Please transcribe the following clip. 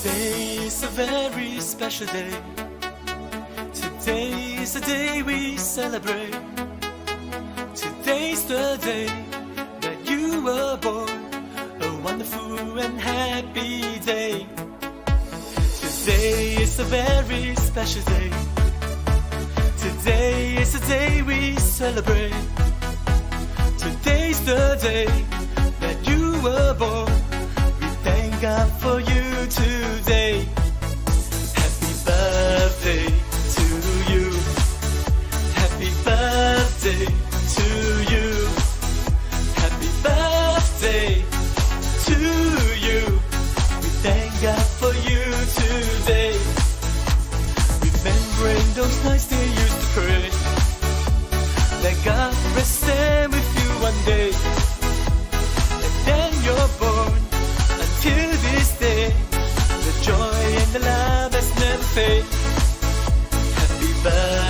Today is a very special day. Today is the day we celebrate. Today's the day that you were born. A wonderful and happy day. Today is a very special day. Today is the day we celebrate. Today's the day that you were born. We thank God for you today. Happy birthday to you. Happy birthday to you. Happy birthday to you. We thank God for you today. Remembering those nights they used to pray, that God rest there with you one day. And then you're born. Until this day, the joy and the love has never fade. Happy birthday